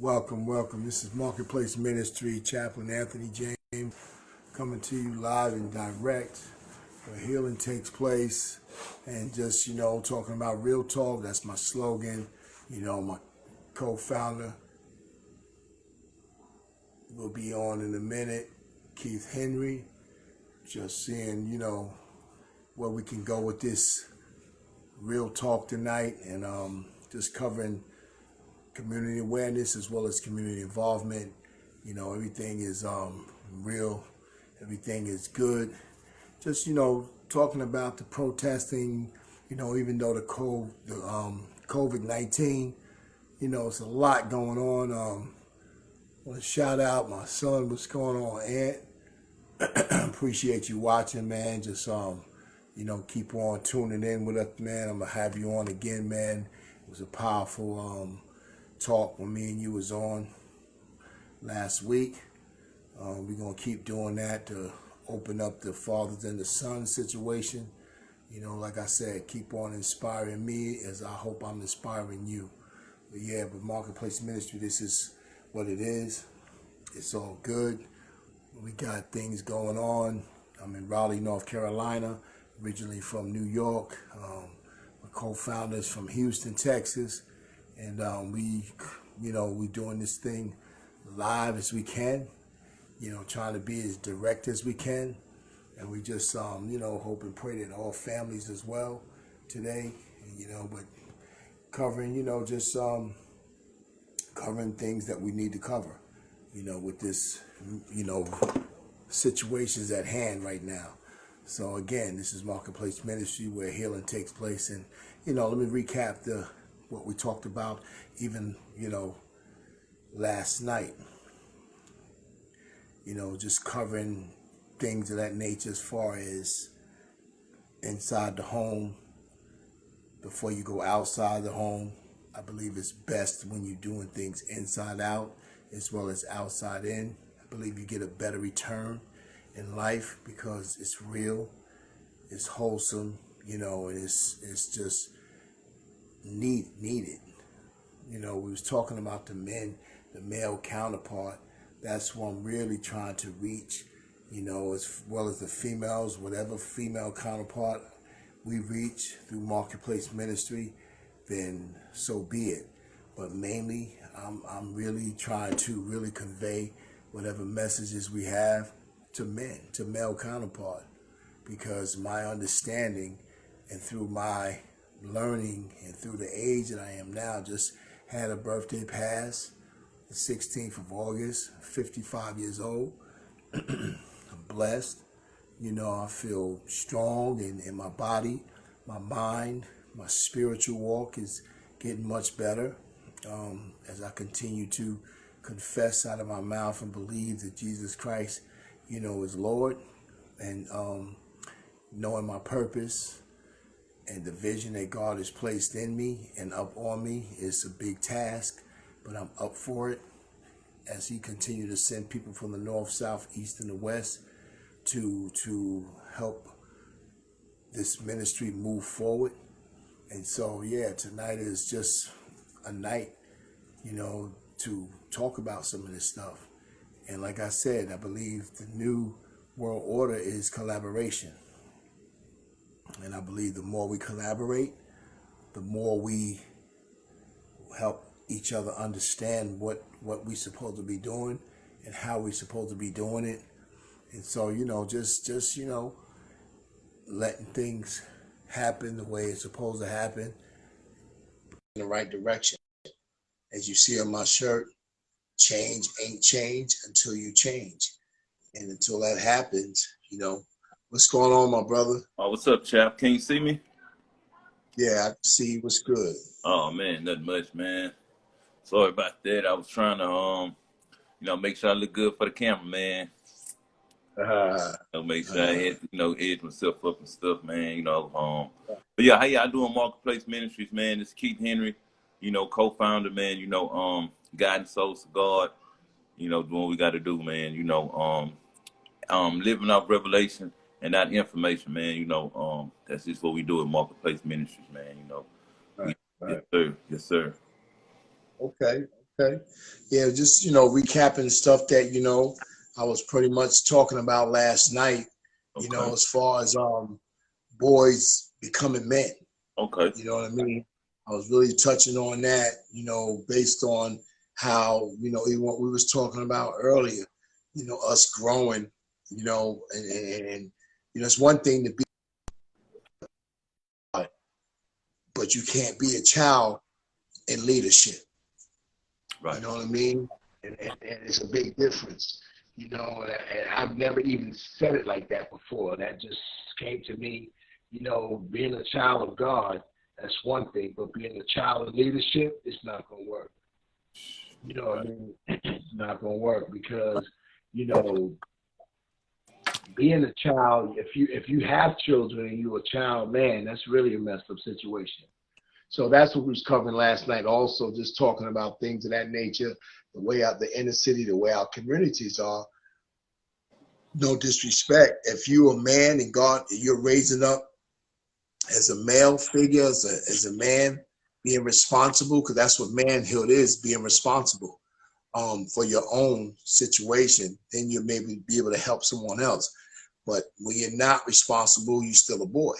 Welcome, welcome. This is Marketplace Ministry, Chaplain Anthony James, coming to you live and direct where healing takes place. And just, talking about real talk. That's my slogan. My co-founder will be on in a minute, Keith Henry. Just seeing, where we can go with this real talk tonight, and just covering community awareness as well as community involvement. Everything is real, everything is good. Just talking about the protesting, even though the COVID-19, it's a lot going on. I want to shout out my son. What's going on, Aunt? Appreciate you watching, man. Just keep on tuning in with us, man. I'm gonna have you on again, man. It was a powerful talk when me and you was on last week. We're gonna keep doing that to open up the fathers and the sons situation. Like I said, keep on inspiring me as I hope I'm inspiring you. But Marketplace Ministry, this is what it is. It's all good. We got things going on. I'm in Raleigh, North Carolina, originally from New York. My co-founders from Houston, Texas. And we doing this thing live as we can, trying to be as direct as we can. And we just, hope and pray that all families as well today, but covering, just covering things that we need to cover, with this, situations at hand right now. So again, this is Marketplace Ministry where healing takes place. And, let me recap what we talked about even, last night. Just covering things of that nature as far as inside the home before you go outside the home. I believe it's best when you're doing things inside out as well as outside in. I believe you get a better return in life because it's real, it's wholesome, and it's just needed. We was talking about the men, the male counterpart. That's what I'm really trying to reach, as well as the females, whatever female counterpart we reach through Marketplace Ministry, then so be it. But mainly, I'm really trying to really convey whatever messages we have to men, to male counterpart, because my understanding and through my learning and through the age that I am now, just had a birthday pass, the 16th of August, 55 years old. I'm blessed. I feel strong in my body, my mind, my spiritual walk is getting much better as I continue to confess out of my mouth and believe that Jesus Christ, is Lord, and knowing my purpose and the vision that God has placed in me and up on me is a big task, but I'm up for it as He continues to send people from the north, south, east, and the west to help this ministry move forward. And so, tonight is just a night, to talk about some of this stuff. And like I said, I believe the new world order is collaboration. And I believe the more we collaborate, the more we help each other understand what we're supposed to be doing and how we're supposed to be doing it. And so, just letting things happen the way it's supposed to happen in the right direction. As you see on my shirt, change ain't change until you change. And until that happens, what's going on, my brother? Oh, what's up, chap? Can you see me? Yeah, I can see what's good. Oh man, nothing much, man. Sorry about that. I was trying to, make sure I look good for the camera, man. Make sure I had, edge myself up and stuff, man. But yeah, how y'all doing, Marketplace Ministries, man? This is Keith Henry, co-founder, man. Guiding souls to God. Doing what we got to do, man. Living out revelation and not information, man. That's just what we do at Marketplace Ministries, man. Right. Yes, sir. Yes, sir. Okay. Okay. Yeah, just, recapping stuff that, I was pretty much talking about last night, Okay. as far as boys becoming men. Okay. You know what I mean? I was really touching on that, based on how, even what we was talking about earlier, us growing, and it's one thing to be, but you can't be a child in leadership. You Right. know what I mean? And it's a big difference. And I've never even said it like that before. That just came to me. Being a child of God, that's one thing, but being a child of leadership, it's not going to work. You know what I Right. mean? It's not going to work because, you know, being a child, if you have children and you're a child, man, that's really a messed up situation. So that's what we was covering last night. Also, just talking about things of that nature, the way out the inner city, the way our communities are. No disrespect. If you're a man and God, you're raising up as a male figure, as a man, being responsible, because that's what manhood is, being responsible for your own situation, then you'll maybe be able to help someone else. But when you're not responsible, you're still a boy.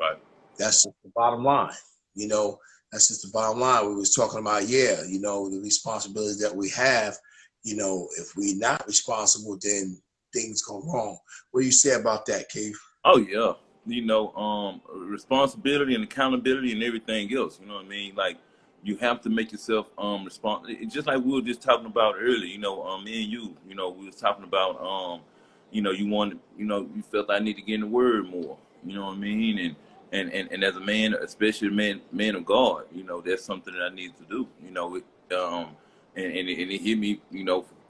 Right. That's just the bottom line. You know, that's just the bottom line. We was talking about, the responsibilities that we have. If we're not responsible, then things go wrong. What do you say about that, Keith? Oh yeah, responsibility and accountability and everything else. You know what I mean? Like you have to make yourself responsible. Just like we were just talking about earlier. Me and you. We was talking about you wanted. You felt I need to get in the word more. You know what I mean? And as a man, especially a man of God, that's something that I need to do. And it hit me. In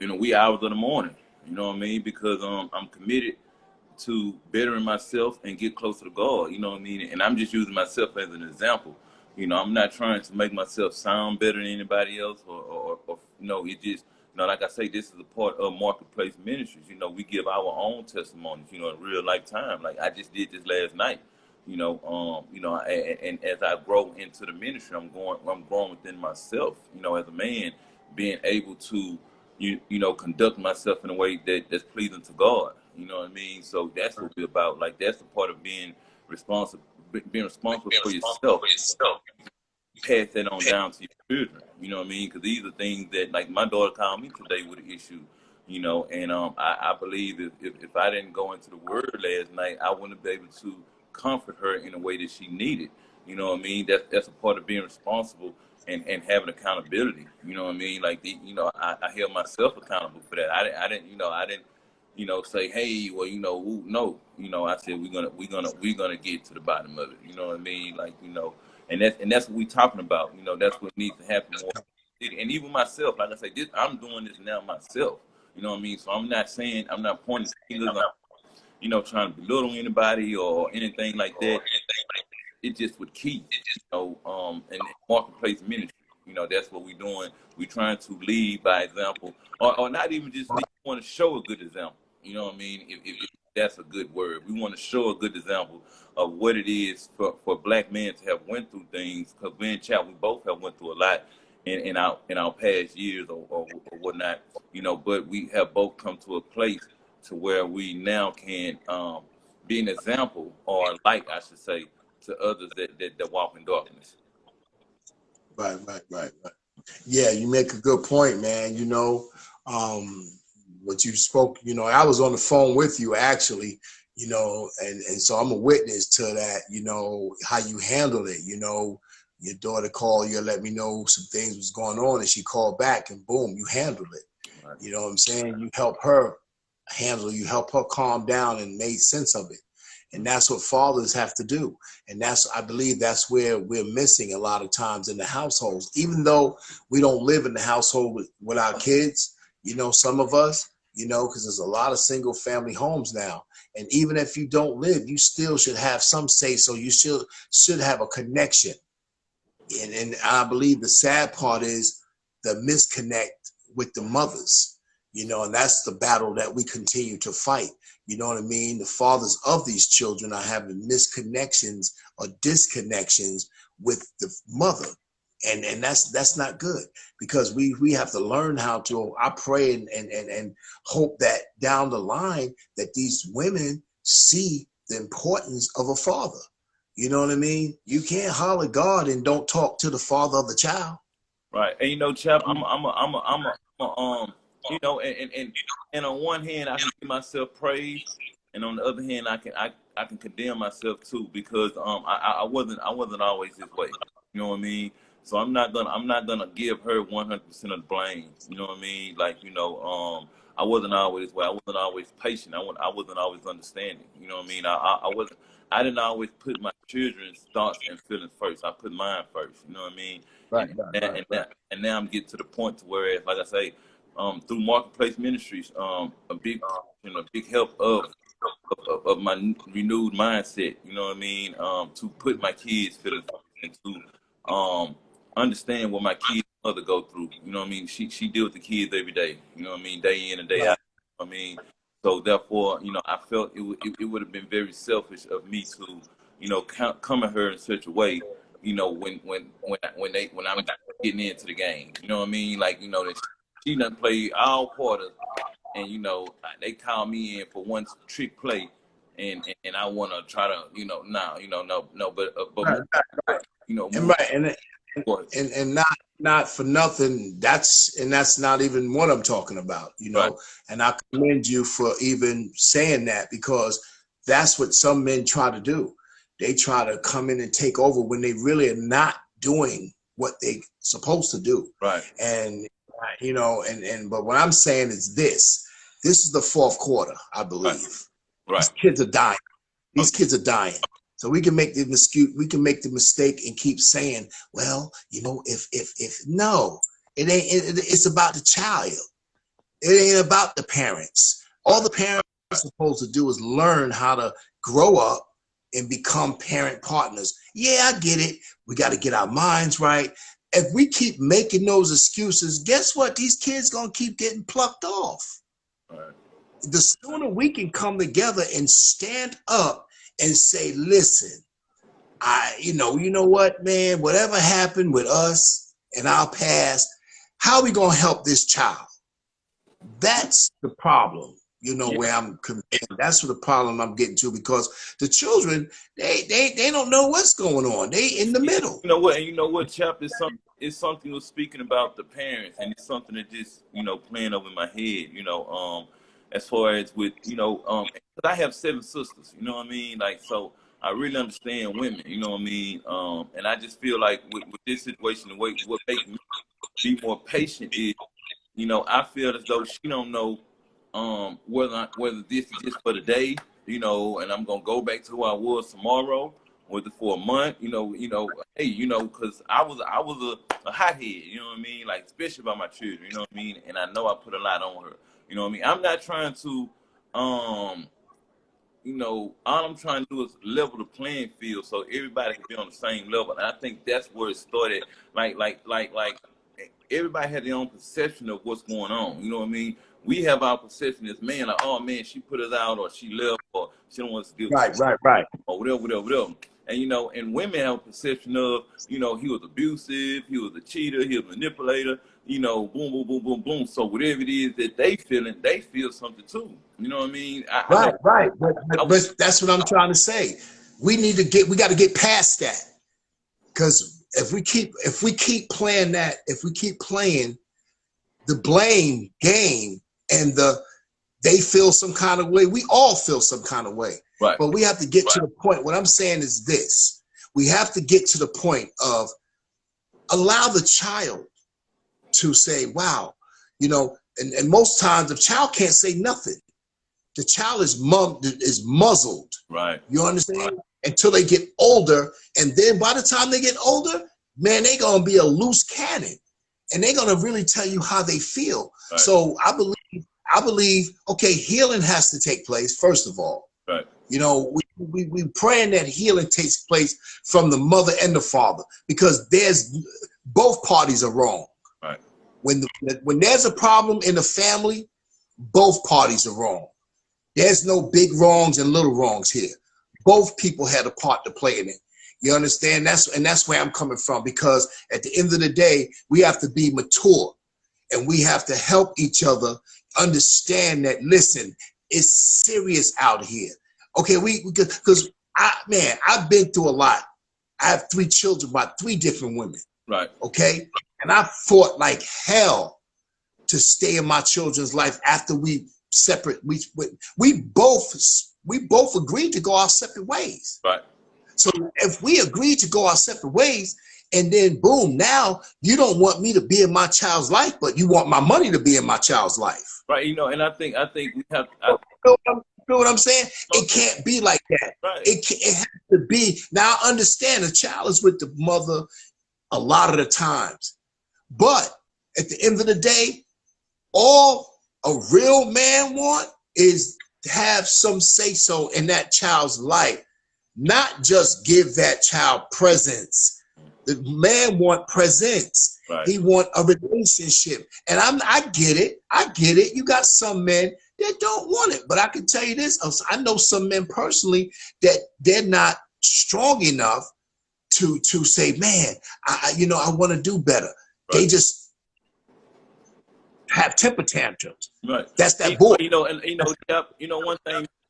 the wee hours of the morning. You know what I mean? Because I'm committed to bettering myself and get closer to God. You know what I mean? And I'm just using myself as an example. I'm not trying to make myself sound better than anybody else, or it just, like I say, this is a part of Marketplace Ministries. We give our own testimonies, in real life time. Like I just did this last night. And as I grow into the ministry, I'm growing within myself. As a man, being able to conduct myself in a way that's pleasing to God. You know what I mean? So that's what we're about. Like that's the part of responsible, being responsible for yourself. Pass that on down to your children. You know what I mean? Because these are things that, like, my daughter called me today with an issue. And I believe if I didn't go into the Word last night, I wouldn't be able to comfort her in a way that she needed. You know what I mean? That's a part of being responsible and having accountability. You know what I mean? Like I held myself accountable for that. I didn't say, hey, well, ooh, no. I said we're gonna get to the bottom of it. You know what I mean? Like, and that's what we're talking about. That's what needs to happen more. And even myself, like I say, I'm doing this now myself. You know what I mean? So I'm not pointing fingers. I'm trying to belittle anybody or anything like that. It just with Keith, and Marketplace Ministry. That's what we're doing. We're trying to lead by example, or not even just lead. We want to show a good example. You know what I mean? If that's a good word, we want to show a good example of what it is for black men to have went through things. Because me and Chad, we both have went through a lot in our past years or whatnot. But we have both come to a place to where we now can be an example or a light, I should say, to others that walk in darkness. Right. Yeah, you make a good point, man. What you spoke, I was on the phone with you actually, and so I'm a witness to that, how you handled it. Your daughter called you, let me know some things was going on, and she called back, and boom, you handled it. Right. You know what I'm saying? You help her calm down and made sense of it. And that's what fathers have to do. And I believe that's where we're missing a lot of times in the households. Even though we don't live in the household with our kids, some of us, because there's a lot of single family homes now. And even if you don't live, you still should have some say so. You should have a connection. And I believe the sad part is the misconnect with the mothers, and that's the battle that we continue to fight. You know what I mean? The fathers of these children are having misconnections or disconnections with the mother. And that's not good, because we have to learn how to. I pray and hope that down the line that these women see the importance of a father. You know what I mean? You can't holler God and don't talk to the father of the child. Right. And you know, Chap, you know, and on one hand I can give myself praise, and on the other hand I can condemn myself too, because I wasn't always this way. You know what I mean? So I'm not gonna give her 100% of the blame. You know what I mean? Like, you know, I wasn't always this way. I wasn't always patient. I wasn't always understanding. You know what I mean? I didn't always put my children's thoughts and feelings first. I put mine first. You know what I mean? Right, And right, right, and right. and now I'm getting to the point to where, like I say, through Marketplace Ministries, a big, you know, big help of my renewed mindset. You know what I mean? To put my kids' feelings and to understand what my kids' mother go through. You know what I mean? She deals with the kids every day. You know what I mean? Day in and day out. You know what I mean? So therefore, you know, I felt it would have been very selfish of me to, you know, come at her in such a way, you know, when I'm getting into the game. You know what I mean? Like, you know, that she done played all quarters, and you know they call me in for one trick play, and I want to try to, you know, nah, you know, no, but Right, more, right. you know, And more. right, and not for nothing. That's not even what I'm talking about, you Right, know. And I commend you for even saying that, because that's what some men try to do. They try to come in and take over when they really are not doing what they supposed to do. right, And you know, but what I'm saying is this: this is the fourth quarter, I right, believe. These right. kids are dying. These Okay, kids are dying. So we can make the mistake and keep saying, well, you know, if no, it's about the child. It ain't about the parents. All right, the parents are supposed to do is learn how to grow up and become parent partners. Yeah, I get it. We got to get our minds right. If we keep making those excuses, guess what? These kids gonna keep getting plucked off. right. The sooner we can come together and stand up and say, listen, you know what, man, whatever happened with us in our past, how are we going to help this child? That's the problem, you know, Yeah. where that's what the problem I'm getting to, because the children, they don't know what's going on. They in the Yeah, middle. you know what, and you know what, Chap, is something. It's something was speaking about the parents, and it's something that just, you know, playing over my head. You know, as far as with, you know, 'cause I have 7 sisters. You know what I mean? Like, so I really understand women. You know what I mean? And I just feel like with this situation, the way what makes me be more patient is, you know, I feel as though she don't know whether this is just for the day, you know, and I'm gonna go back to who I was tomorrow, whether for a month, hey, you know, because I was a hothead, you know what I mean, like especially about my children, you know what I mean, and I know I put a lot on her, you know what I mean. I'm not trying to um you know, all I'm trying to do is level the playing field so everybody can be on the same level. And I think that's where it started. Like everybody had their own perception of what's going on. You know what I mean? We have our perception as man, like, oh man, she put us out, or she left, or she don't want us to deal with Right, right, right. or whatever. And you know, and women have a perception of, you know, he was abusive, he was a cheater, he was a manipulator, you know, boom, boom, boom, boom, boom. So whatever it is that they feeling, they feel something too. You know what I mean? I know Right, right. I But that's what I'm trying to say. We got to get past that. Because if we keep playing the blame game, and they feel some kind of way, we all feel some kind of way. right, But we have to get to the point. What I'm saying is this: we have to get to the point of allow the child to say, wow, you know, and most times the child can't say nothing. The child is muzzled. right, You understand? Until they get older, and then by the time they get older, man, they're gonna be a loose cannon, and they're gonna really tell you how they feel. right, So I believe, okay, healing has to take place first of all. right, You know, we praying that healing takes place from the mother and the father, because both parties are wrong. right, When there's a problem in the family, both parties are wrong. There's no big wrongs and little wrongs here. Both people had a part to play in it. You understand? That's where I'm coming from, because at the end of the day, we have to be mature and we have to help each other understand that, listen, it's serious out here. Okay, because I've been through a lot. I have 3 children by 3 different women. Right. Okay. And I fought like hell to stay in my children's life after we separate. We both agreed to go our separate ways. Right. So if we agreed to go our separate ways, and then boom, now you don't want me to be in my child's life, but you want my money to be in my child's life. Right. You know, and I think we have. You know what I'm saying? It can't be like that. Right. It has to be. Now I understand the child is with the mother a lot of the times, but at the end of the day, all a real man want is to have some say-so in that child's life, not just give that child presents. The man want presents. Right. He want a relationship. And I get it. I get it. You got some men that don't want it. But I can tell you this, I know some men personally that they're not strong enough to say, man, I want to do better. Right. They just have temper tantrums. Right. That's that boy.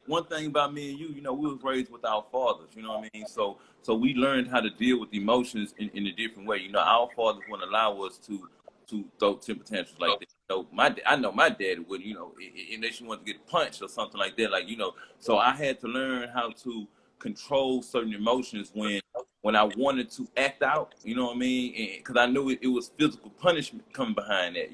One thing about me and you, we was raised with our fathers, you know what I mean? So we learned how to deal with emotions in a different way. Our fathers wouldn't allow us to throw temper tantrums like that. I know my daddy wouldn't, unless you wanted to get punched or something like that, so I had to learn how to control certain emotions when I wanted to act out, you know what I mean? Because I knew it was physical punishment coming behind that,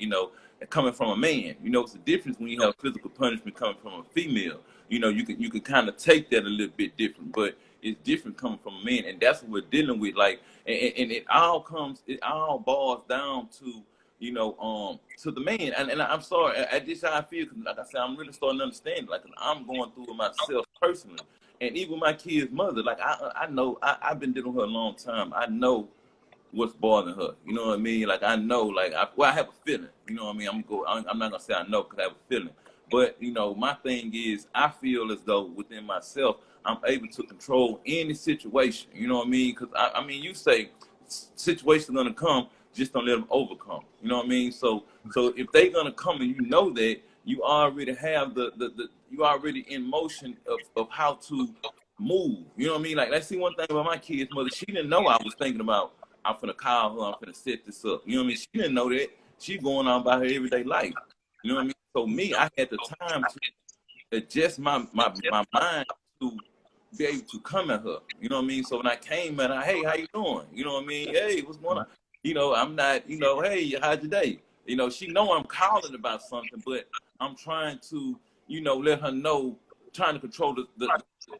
coming from a man. It's a difference when you have physical punishment coming from a female. You can kind of take that a little bit different, but it's different coming from a man, and that's what we're dealing with. And it all boils down to to the man. And I'm sorry, this how I feel, because like I said, I'm really starting to understand. Like, I'm going through it myself personally, and even my kid's mother. Like, I know I've been dealing with her a long time. I know what's bothering her. You know what I mean? Like, I know, I have a feeling. You know what I mean? I'm not gonna say I know, because I have a feeling. But my thing is, I feel as though within myself, I'm able to control any situation. You know what I mean? Because I mean, you say situations are gonna come, just don't let them overcome. You know what I mean? So if they're gonna come, and you know that, you already have you already in motion of how to move. You know what I mean? Like, let's see one thing about my kid's mother. She didn't know I was thinking about, I'm finna call her, I'm finna set this up. You know what I mean? She didn't know that. She's going on about her everyday life. You know what I mean? So me, I had the time to adjust my mind to be able to come at her. You know what I mean? So when I came at her, hey, how you doing? You know what I mean? Hey, what's going on? I'm not, hey, how's your day? She know I'm calling about something, but I'm trying to, let her know, trying to control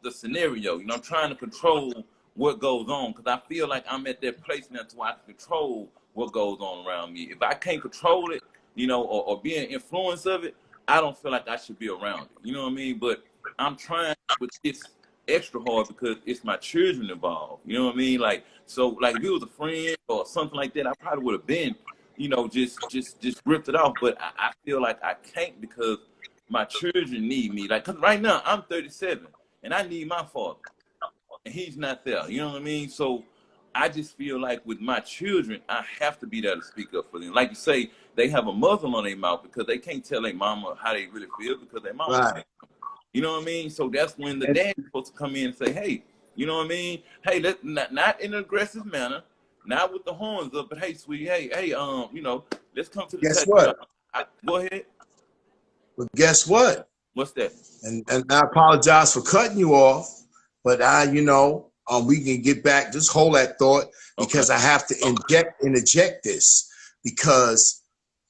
the scenario. I'm trying to control what goes on, because I feel like I'm at that place now to where I can control what goes on around me. If I can't control it, or be an influence of it, I don't feel like I should be around it. You know what I mean? But I'm trying with this extra hard because it's my children involved. You know what I mean? So if it was a friend or something like that, I probably would have been, just ripped it off. But I feel like I can't, because my children need me. Cause right now I'm 37 and I need my father, and he's not there. You know what I mean? So I just feel like with my children, I have to be there to speak up for them. Like you say, they have a muzzle on their mouth because they can't tell their mama how they really feel, because their mama. Right. You know what I mean? So that's when the dad is supposed to come in and say, hey, you know what I mean? Hey, let's not in an aggressive manner, not with the horns up, but hey, sweetie, hey, let's come to the Guess what? Go ahead. But guess what? What's that? And I apologize for cutting you off, but we can get back. Just hold that thought, because I have to interject this, because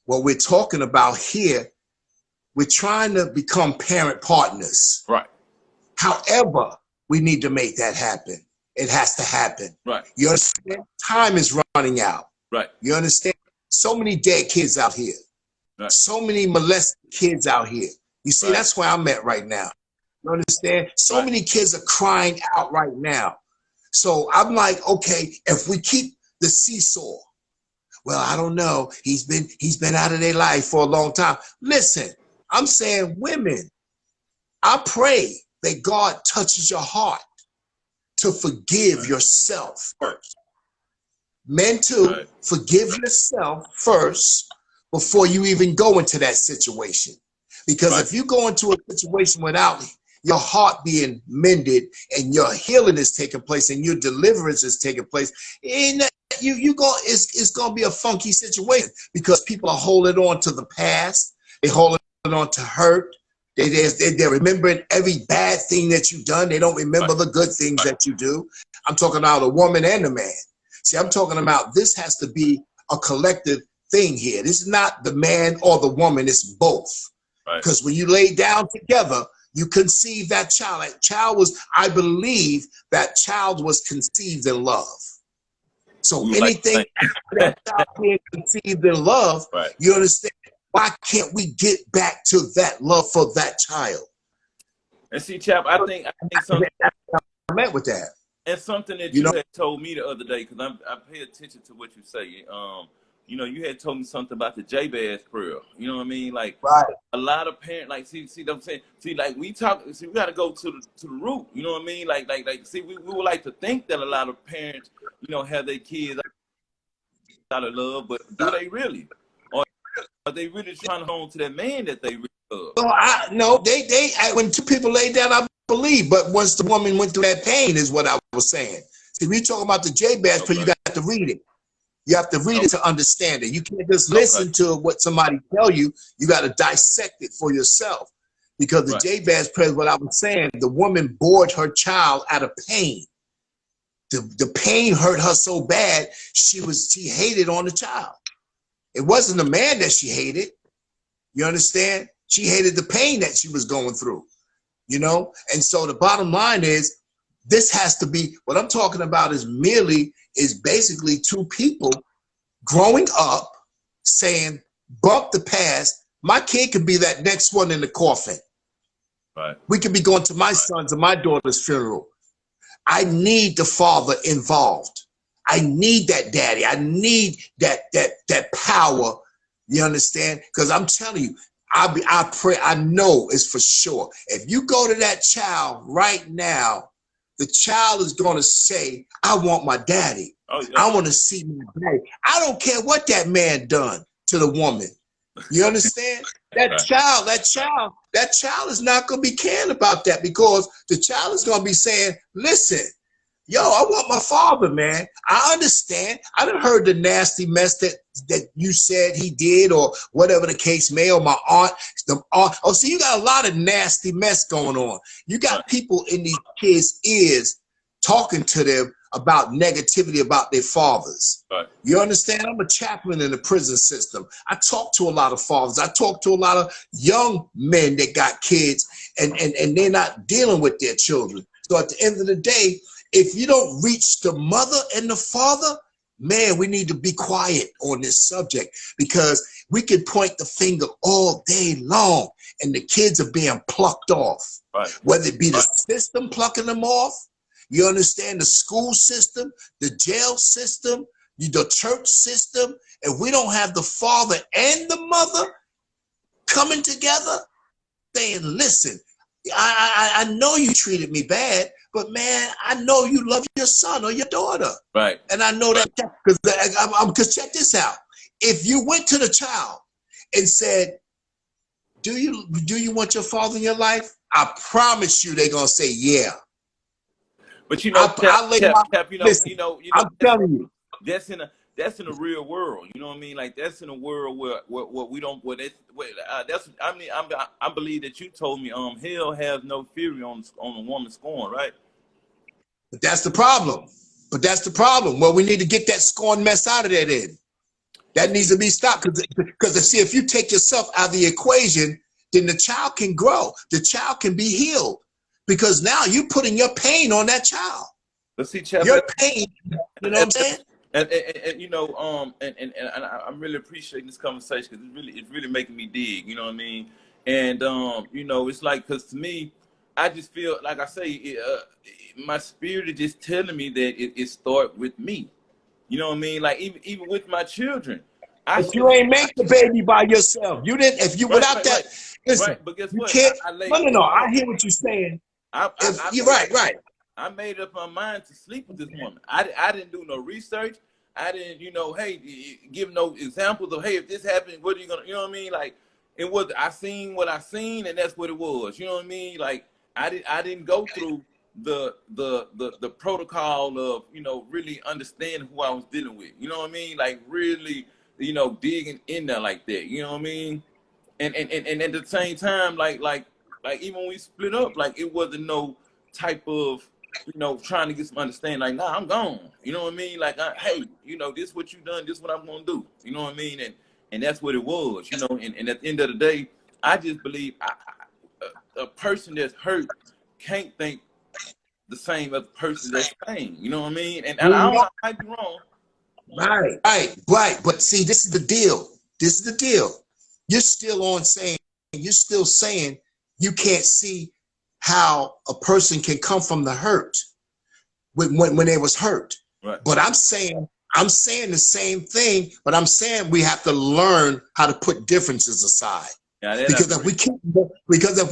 what we're talking about here, we're trying to become parent partners. Right. However, we need to make that happen. It has to happen. Right. You understand? Time is running out. Right. You understand? So many dead kids out here. Right. So many molested kids out here. You see, that's where I'm at right now. You understand? So many kids are crying out right now. So I'm like, okay, if we keep the seesaw, well, I don't know. He's been out of their life for a long time. Listen, I'm saying, women, I pray that God touches your heart to forgive yourself first. Men too, forgive yourself first before you even go into that situation. Because if you go into a situation without your heart being mended and your healing is taking place and your deliverance is taking place, and it's gonna be a funky situation because people are holding on to the past, they holding on to hurt. They're remembering every bad thing that you've done. They don't remember the good things that you do. I'm talking about a woman and a man. See, I'm talking about this has to be a collective thing here. This is not the man or the woman, it's both. Because when you lay down together, you conceive that child. That child was, I believe, that child was conceived in love. So anything after that child being conceived in love, you understand? Why can't we get back to that love for that child? And see, Chap, I think something I meant with that. And something that you had told me the other day, because I pay attention to what you say. You know, you had told me something about the Jabez prayer. You know what I mean? Like a lot of parents, like see what I'm saying? See, like we got to go to the root. You know what I mean? Like see, we would like to think that a lot of parents, you know, have their kids out of love, but do they really? Or are they really trying to hold on to that man that they really love? No, they when two people lay down, I believe, but once the woman went through that pain is what I was saying. See, we talking about the Jabez prayer, you got to read it. You have to read it to understand it. You can't just listen to what somebody tell you. You got to dissect it for yourself. Because the Jabez prayer, what I was saying, the woman bore her child out of pain. The pain hurt her so bad, she hated on the child. It wasn't the man that she hated. You understand? She hated the pain that she was going through. You know? And so the bottom line is, this has to be, what I'm talking about is basically two people growing up saying, bump the past. My kid could be that next one in the coffin. We could be going to my son's and my daughter's funeral. I need the father involved. I need that daddy. I need that power. You understand? Because I'm telling you, I pray, I know it's for sure. If you go to that child right now, the child is going to say, I want my daddy. I want to see my daddy. I don't care what that man done to the woman. You understand? That child is not going to be caring about that, because the child is going to be saying, listen, yo, I want my father, man. I understand. I done heard the nasty mess that you said he did, or whatever the case may, or my aunt. Oh, see, you got a lot of nasty mess going on. You got people in these kids' ears talking to them about negativity about their fathers. You understand? I'm a chaplain in the prison system. I talk to a lot of fathers. I talk to a lot of young men that got kids, and they're not dealing with their children. So at the end of the day, if you don't reach the mother and the father, man, we need to be quiet on this subject, because we can point the finger all day long and the kids are being plucked off. Whether it be the system plucking them off, you understand, the school system, the jail system, the church system. If we don't have the father and the mother coming together saying, listen, I know you treated me bad, but man, I know you love your son or your daughter. And I know that, because check this out. If you went to the child and said, do you want your father in your life? I promise you they're going to say, yeah. But you know, I'm telling you, that's in a real world. You know what I mean? Like, that's in a world where we don't. I believe that you told me hell has no fury on a woman scorn, right? But that's the problem. Well, we need to get that scorn mess out of there. Then that needs to be stopped, because see, if you take yourself out of the equation, then the child can grow. The child can be healed, because now you're putting your pain on that child. Let's see, Chad, your pain. You know what I'm saying? And you know, and I'm really appreciating this conversation, because it's really making me dig. You know what I mean? And you know, it's like, because to me, I just feel like, I say, my spirit is just telling me that it starts with me. You know what I mean? Like, even with my children. If you ain't make the baby by yourself, you didn't. If you without that, listen, but guess you what? can't. No. I hear what you're saying. You're right. I made up my mind to sleep with this woman. I didn't do no research. I didn't, hey, give no examples of, hey, if this happened, what are you gonna, you know what I mean? Like, it was, I seen what I seen, and that's what it was. You know what I mean? Like, I didn't go through the protocol of, really understanding who I was dealing with. You know what I mean? Like, really, digging in there like that. You know what I mean? And at the same time, like even when we split up, like, it wasn't no type of, trying to get some understanding. Like, nah, I'm gone. You know what I mean? Like, hey, this what you done, this what I'm gonna do. You know what I mean? And that's what it was. And at the end of the day, I just believe a person that's hurt can't think the same as a person that's sane. You know what I mean? And I don't know, I might be wrong. Right. But see, this is the deal. This is the deal. You're still saying you can't see how a person can come from the hurt when they was hurt. Right. But I'm saying the same thing, but I'm saying we have to learn how to put differences aside. Yeah, because if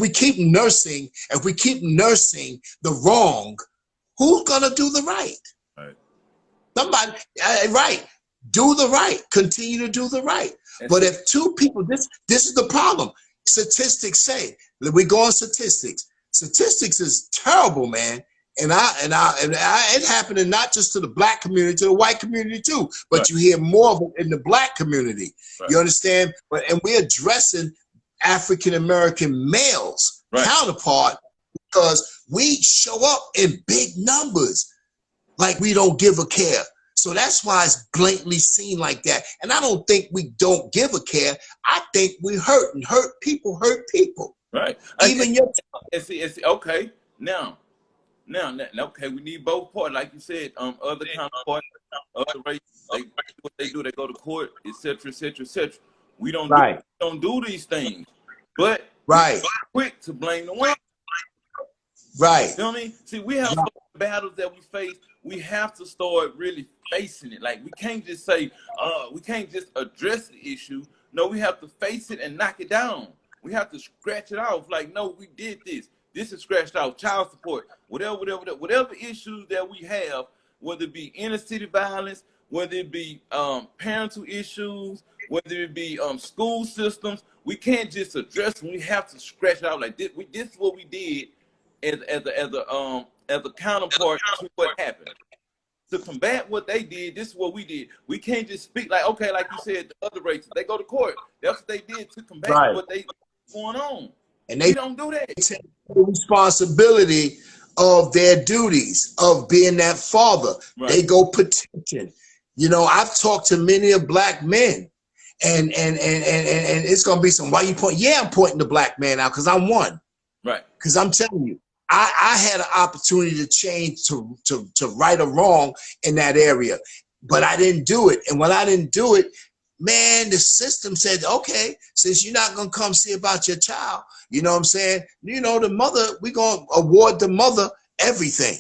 we keep nursing the wrong, who's gonna do the right? Right. Somebody, right? Do the right. Continue to do the right. But if two people, this is the problem. Statistics say, we go on statistics. Statistics is terrible, man. And it happening not just to the black community, to the white community too. But right. You hear more of it in the black community. Right. You understand? And we're addressing African American males right. counterpart because we show up in big numbers, like we don't give a care. So that's why it's blatantly seen like that. And I don't think we don't give a care. I think we hurt, and hurt people hurt people. Right. Even your okay. Now, okay, we need both parts. Like you said, other counterparts, other races, what they do, they go to court, etc. We don't do these things. But right. we're quick to blame the women. Right. You know what I mean? See, we have battles that we face. We have to start really facing it. Like, we can't just say, we can't just address the issue. No, we have to face it and knock it down. We have to scratch it off. Like, no, we did this. This is scratched off. Child support, whatever issues that we have, whether it be inner city violence, whether it be parental issues, whether it be school systems, we can't just address them. We have to scratch it out. Like, this is what we did as a counterpart to what happened. To combat what they did, this is what we did. We can't just speak like, okay, like you said, the other races, they go to court. That's what they did to combat what they going on. And we don't do that. They take the responsibility of their duties of being that father. Right. They go petition. I've talked to many of black men, and it's gonna be some, why you point? Yeah, I'm pointing the black man out because I'm one. Right. Because I'm telling you, I had an opportunity to change, to right or wrong in that area, but I didn't do it. And when I didn't do it, man, the system said, okay, since you're not going to come see about your child, you know what I'm saying? The mother, we're going to award the mother everything.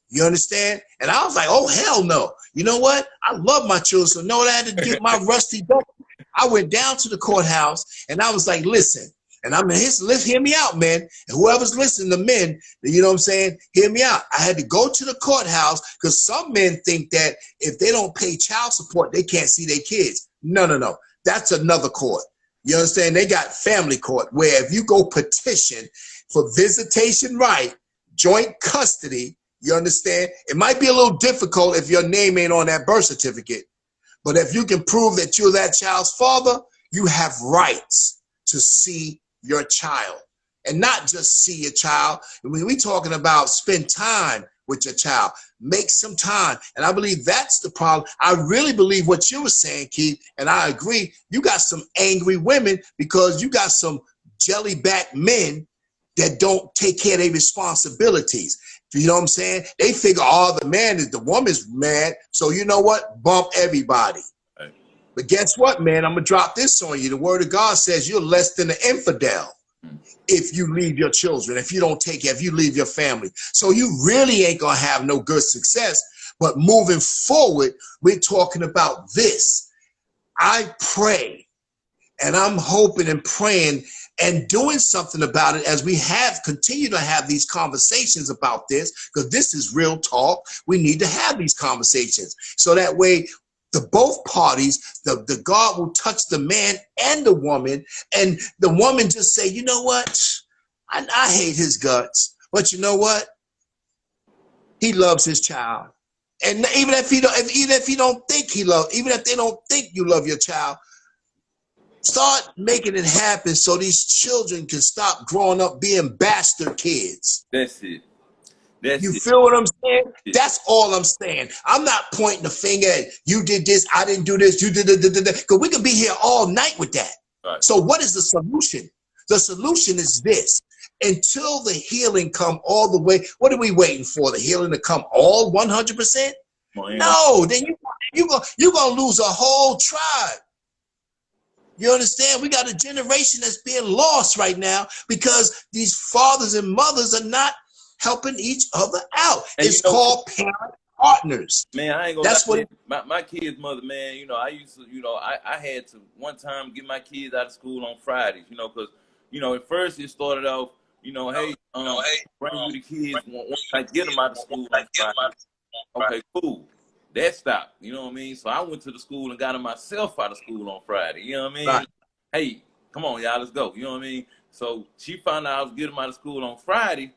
You understand? And I was like, oh, hell no. You know what? I love my children, so no, I had to get my rusty duck. I went down to the courthouse, and I was like, listen, and hear me out, man. And whoever's listening, the men, you know what I'm saying? Hear me out. I had to go to the courthouse because some men think that if they don't pay child support, they can't see their kids. No. That's another court. You understand? They got family court where if you go petition for visitation right, joint custody, you understand? It might be a little difficult if your name ain't on that birth certificate. But if you can prove that you're that child's father, you have rights to see your child, and not just see your child. When we talking about spend time with your child, make some time. And I believe that's the problem. I really believe what you were saying, Keith, and I agree. You got some angry women because you got some jellyback men that don't take care of their responsibilities. You know what I'm saying? They figure, the woman's mad, so you know what? Bump everybody. But guess what, man? I'm going to drop this on you. The word of God says you're less than an infidel if you leave your children, if you don't take care, if you leave your family. So you really ain't going to have no good success. But moving forward, we're talking about this. I pray, and I'm hoping and praying and doing something about it, as we have continue to have these conversations about this, because this is real talk. We need to have these conversations so that way the both parties, the God will touch the man and the woman, and the woman just say, you know what, I hate his guts, but you know what, he loves his child. And even if he don't think he loves, even if they don't think you love your child, start making it happen so these children can stop growing up being bastard kids. That's it. That's You it. feel what I'm saying? Yeah. That's all I'm saying. I'm not pointing the finger at you did this, I didn't do this, you did it, because we can be here all night with that. Right. So what is the solution? The solution is this. Until the healing come all the way, what are we waiting for? The healing to come all 100%? No, then you're going to lose a whole tribe. You understand? We got a generation that's being lost right now because these fathers and mothers are not helping each other out. And it's called parent partners. Man, I ain't gonna That's lie, what my kid's mother, man, you know, I used to, you know, I had to one time get my kids out of school on Fridays, you know, because, you know, at first it started off, you know, hey, bring you the kids once I get them out of school on Friday. Okay, cool. That stopped, you know what I mean? So I went to the school and got them myself out of school on Friday, you know what I mean? Right. Hey, come on, y'all, let's go, you know what I mean? So she found out I was getting them out of school on Friday.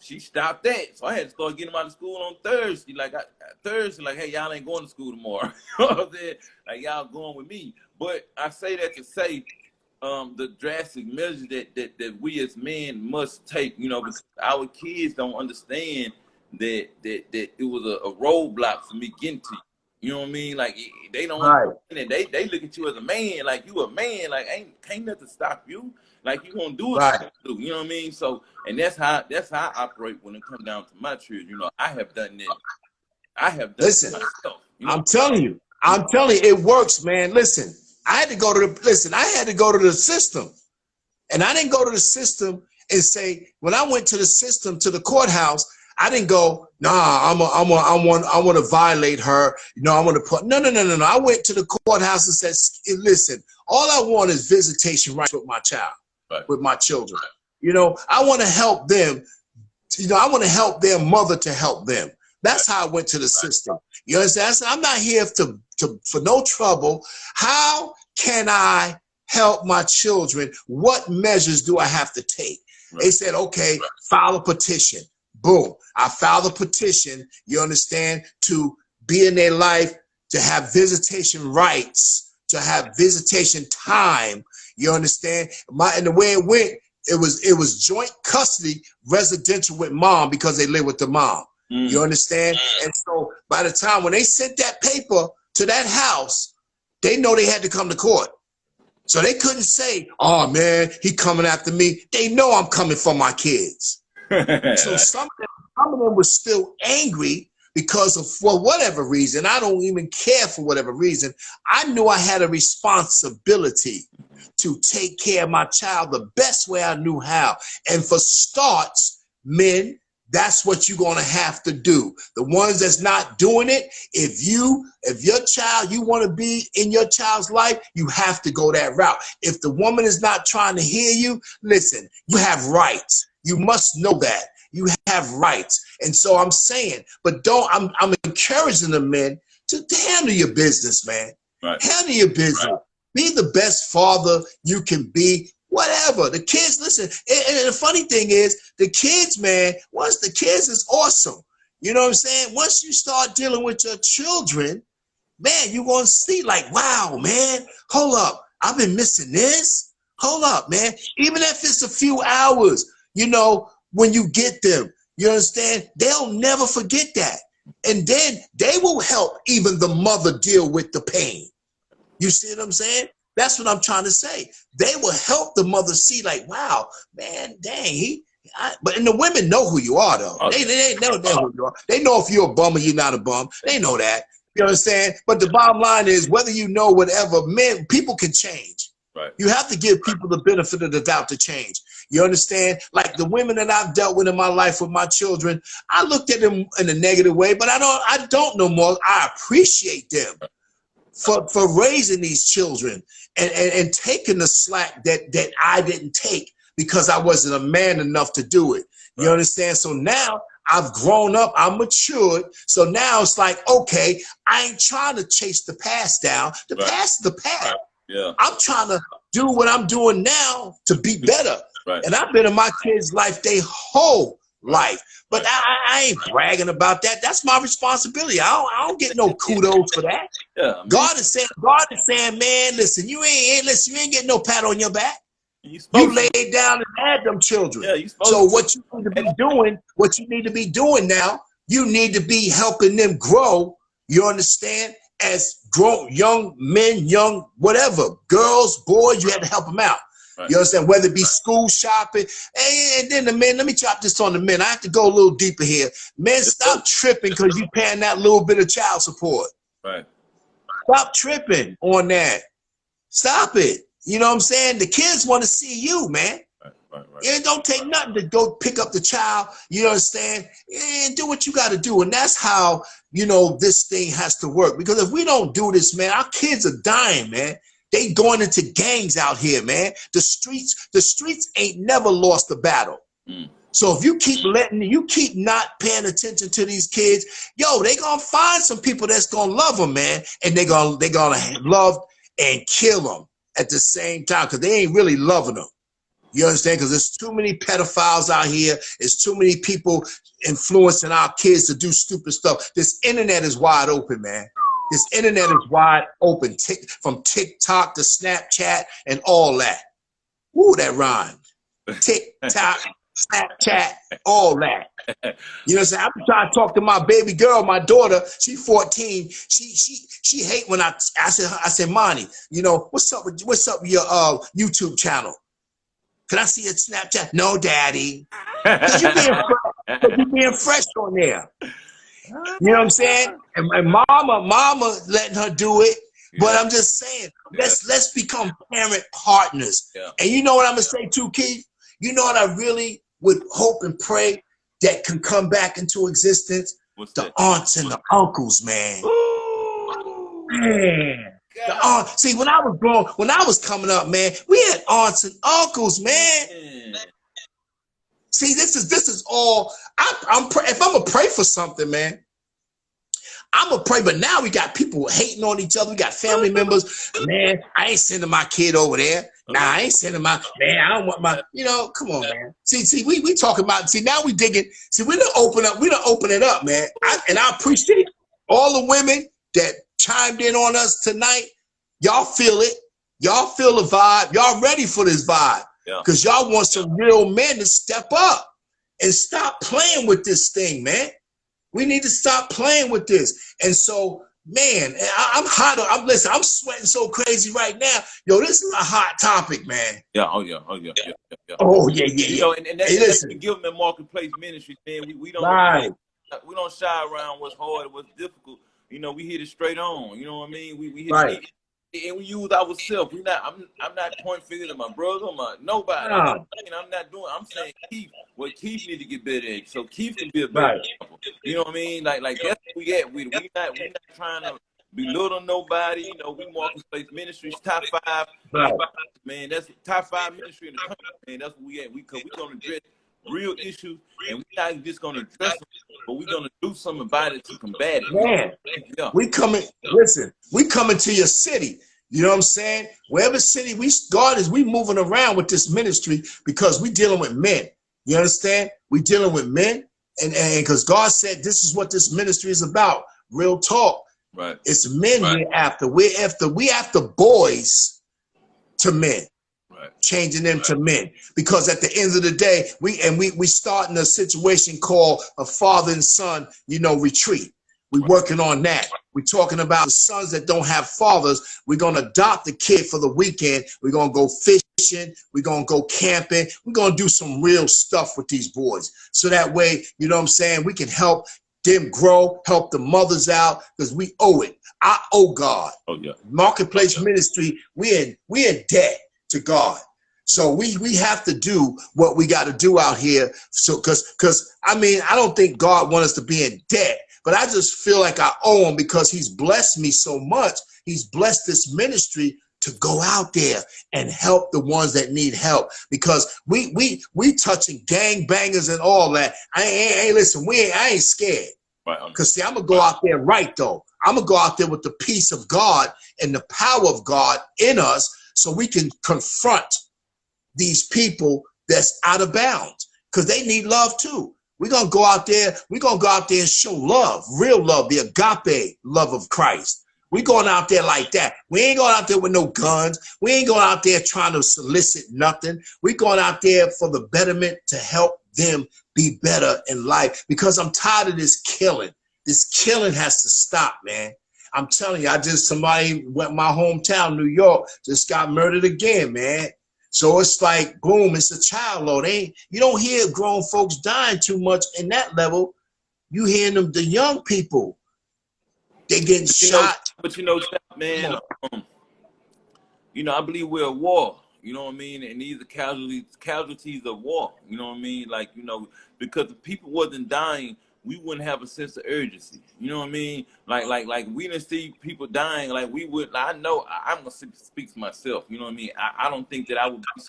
She stopped that. So I had to start getting them out of school on Thursday. Like, hey, y'all ain't going to school tomorrow. You know what I'm saying? Like, y'all going with me. But I say that to say the drastic measures that we as men must take, you know, because our kids don't understand that it was a roadblock for me getting to you. You know what I mean? Like, they don't understand it. They look at you as a man, like you a man, like can't nothing stop you. Like, you gonna do what you do, you know what I mean? So, and that's how I operate when it comes down to my children. You know, I have done that. I have done it myself. You know? I'm telling you, it works, man. Listen, I had to go to the system, and I didn't go to the system and say, when I went to the system, to the courthouse, I didn't go, nah, I want to violate her. You know, I want to put, no. I went to the courthouse and said, listen, all I want is visitation rights with my child, with my children. You know, I want to help them. You know, I want to help their mother to help them. That's how I went to the system. You understand? I said, I'm not here for no trouble. How can I help my children? What measures do I have to take? They said, okay, file a petition. Boom. I filed a petition, you understand, to be in their life, to have visitation rights, to have visitation time. You understand? And the way it went, it was joint custody residential with mom because they live with the mom. You understand? And so by the time when they sent that paper to that house, they know they had to come to court. So they couldn't say, oh man, he coming after me. They know I'm coming for my kids. So some of them were still angry because of, for whatever reason, I don't even care for whatever reason. I knew I had a responsibility to take care of my child the best way I knew how. And for starts, men, that's what you're going to have to do. The ones that's not doing it, if your child, you want to be in your child's life, you have to go that route. If the woman is not trying to hear you, listen, you have rights. You must know that. You have rights. And so I'm saying, but I'm encouraging the men to handle your business, man. Handle your business. Be the best father you can be. Whatever. The kids, listen, and the funny thing is, the kids, man, once the kids is awesome. You know what I'm saying? Once you start dealing with your children, man, you're going to see like, wow, man, hold up. I've been missing this. Hold up, man. Even if it's a few hours, you know, when you get them, you understand? They'll never forget that. And then they will help even the mother deal with the pain. You see what I'm saying? That's what I'm trying to say. They will help the mother see like, wow, man, dang, but the women know who you are, though. Okay. They know who you are. They know if you're a bum or you're not a bum. They know that. You understand? But the bottom line is, whether you know whatever, men, people can change. You have to give people the benefit of the doubt to change. You understand? Like the women that I've dealt with in my life with my children, I looked at them in a negative way, but I don't no more. I appreciate them for raising these children and taking the slack that I didn't take because I wasn't a man enough to do it. You understand? So now I've grown up, I'm matured. So now it's like, okay, I ain't trying to chase the past down. The past is the past. Yeah. I'm trying to do what I'm doing now to be better. And I've been in my kids' life their whole life. But I ain't bragging about that. That's my responsibility. I don't get no kudos for that. Yeah, God is saying, man, listen, you ain't getting no pat on your back. You laid down and had them children. Yeah, so what you need to be doing now, you need to be helping them grow. You understand? As young men, young whatever, girls, boys, you have to help them out. You understand? Whether it be school shopping, and then the men. Let me chop this on the men. I have to go a little deeper here. Men, stop tripping because you paying that little bit of child support. Stop tripping on that. Stop it. You know what I'm saying? The kids want to see you, man. It don't take nothing to go pick up the child, you understand, and do what you got to do. And that's how, you know, this thing has to work. Because if we don't do this, man, our kids are dying, man. They going into gangs out here, man. The streets ain't never lost a battle. So if you keep not paying attention to these kids, yo, they gonna find some people that's gonna love them, man, and they gonna love and kill them at the same time because they ain't really loving them. You understand? Because there's too many pedophiles out here. There's too many people influencing our kids to do stupid stuff. This internet is wide open, man. This internet is wide open, from TikTok to Snapchat and all that. Ooh, that rhymed. TikTok, Snapchat, all that. You know what I'm saying? I'm trying to talk to my baby girl, my daughter. She's 14. She hate when I said, Monty, you know, what's up with your YouTube channel? Can I see your Snapchat? No, Daddy. Because you being fresh on there. You know what I'm saying? And mama letting her do it. But I'm just saying, let's become parent partners. And you know what I'm gonna say too, Keith? You know what I really would hope and pray that can come back into existence? The aunts and the uncles, man. Man. See, when I was coming up, man, we had aunts and uncles, man. See, this is all. If I'm gonna pray for something, man, I'm gonna pray. But now we got people hating on each other. We got family members. Man, I ain't sending my kid over there. Nah, I ain't sending my man. I don't want my. You know, come on, man. See, we talking about. See, now we digging. See, we done open it up, man. And I appreciate all the women that chimed in on us tonight. Y'all feel it. Y'all feel the vibe. Y'all ready for this vibe. Because y'all want some real men to step up and stop playing with this thing, man. We need to stop playing with this. And so, man, I'm hot. I'm sweating so crazy right now. Yo, this is a hot topic, man. Oh yeah. You know, and that's what we give them in Marketplace Ministries, man. We don't we don't shy around what's hard and what's difficult. You know, we hit it straight on. You know what I mean? We hit it. And we use ourselves. I'm not pointing fingers at my brother, nobody. I'm I'm saying Keith. What Keith need to get better at, so Keith can be a better example. You know what I mean? Like that's where we at with it. We not trying to belittle nobody. You know, we Marketplace Ministries top 5. Man, that's top 5 ministry in the country. Man, that's where we at. We gonna address real issues, and we're not just gonna address them, but we're gonna do something about it to combat it. Man, we coming to your city. You know what I'm saying? Wherever city we moving around with this ministry because we dealing with men. You understand? We dealing with men, and because God said this is what this ministry is about. Real talk. It's men we're after. We after boys to men. Changing them to men, because at the end of the day, we starting a situation called a father and son, you know, retreat. We're working on that. We're talking about the sons that don't have fathers. We're gonna adopt the kid for the weekend. We're gonna go fishing. We're gonna go camping. We're gonna do some real stuff with these boys, so that way, you know what I'm saying, we can help them grow, help the mothers out, because we owe it. I owe God. Marketplace Ministry, we in debt to God. So we have to do what we got to do out here. So because I mean, I don't think God wants us to be in debt, but I just feel like I owe him because he's blessed me so much. He's blessed this ministry to go out there and help the ones that need help, because we touching gang bangers and all that. Listen, I ain't scared. Right. Because see, I'm gonna go out there right though. I'm gonna go out there with the peace of God and the power of God in us, so we can confront these people that's out of bounds, because they need love too. We're gonna go out there, and show love, real love, the agape love of Christ. We're going out there like that. We ain't going out there with no guns. We ain't going out there trying to solicit nothing. We're going out there for the betterment, to help them be better in life, because I'm tired of this killing. This killing has to stop, man. I'm telling you, somebody went my hometown, New York, just got murdered again, man. So it's like, boom, it's a child load. You don't hear grown folks dying too much in that level. You hear them, the young people, they getting shot. But man, I believe we're at war. You know what I mean? And these are casualties of war. You know what I mean? Like, because if people wasn't dying, we wouldn't have a sense of urgency. You know what I mean? Like we didn't see people dying like we would. I know I'm gonna speak for myself. You know what I mean? I don't think that I would be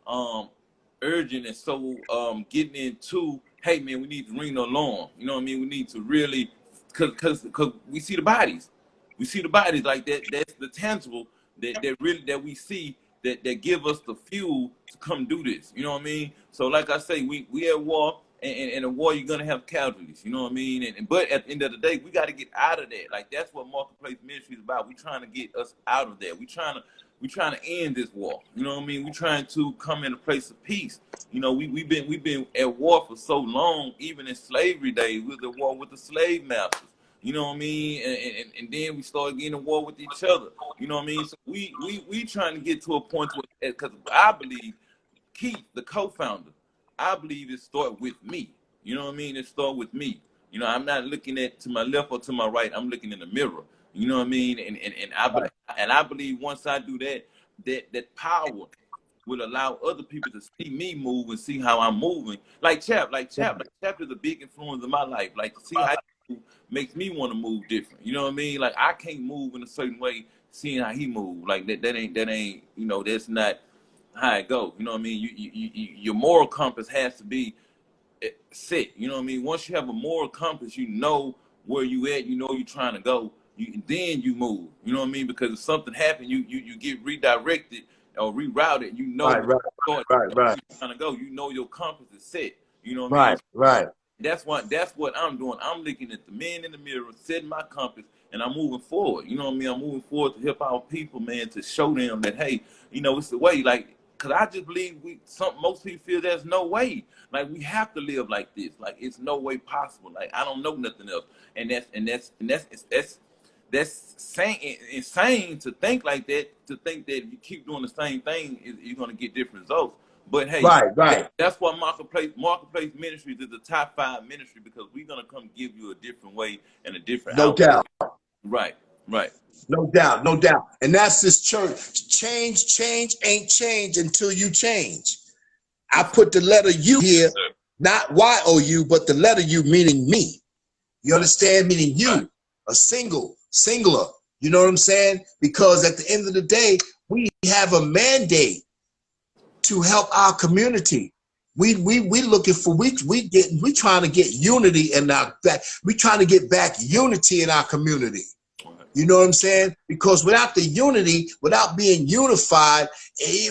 so urgent and so getting into, hey man, we need to ring the alarm. You know what I mean? We need to really, cause we see the bodies. We see the bodies like that. That's the tangible that we see that give us the fuel to come do this. You know what I mean? So like I say, we at war, and in a war you're gonna have casualties. You know what I mean? But at the end of the day, we got to get out of that. Like that's what Marketplace Ministry is about. We trying to get us out of that. We trying to end this war. You know what I mean? We trying to come in a place of peace. We've been at war for so long. Even in slavery days, we was at war with the slave masters. You know what I mean? And then we started getting in war with each other. You know what I mean? So we trying to get to a point where, because I believe Keith, the co-founder, I believe it start with me. You know what I mean? It start with me. I'm not looking at to my left or to my right. I'm looking in the mirror. You know what I mean? And I believe once I do that, that power will allow other people to see me move and see how I'm moving. Like Chap is a big influence in my life. Like to see how he move makes me want to move different. You know what I mean? Like I can't move in a certain way, seeing how he move. Like that ain't that's not how it go. You know what I mean? Your moral compass has to be set. You know what I mean? Once you have a moral compass, you know where you at. You know you're trying to go. Then you move. You know what I mean? Because if something happened, you get redirected or rerouted. You know right. You're trying to go. You know your compass is set. You know what I mean? Right. That's what I'm doing. I'm looking at the man in the mirror, setting my compass, and I'm moving forward. You know what I mean? I'm moving forward to help our people, man, to show them that, hey, it's the way. Like, because I just believe most people feel there's no way. Like, we have to live like this. Like, it's no way possible. Like, I don't know nothing else. And that's insane to think like that, to think that if you keep doing the same thing, you're going to get different results. But hey, right. That's why Marketplace Ministries is the top 5 ministry, because we're gonna come give you a different way and a different doubt. Right. No doubt. And that's this church. Change ain't change until you change. I put the letter U here, not Y-O-U, but the letter U meaning me. You understand? Meaning you, a singular. You know what I'm saying? Because at the end of the day, we have a mandate to help our community. We looking for we trying to get unity in our back. We trying to get back unity in our community. You know what I'm saying? Because without the unity, without being unified,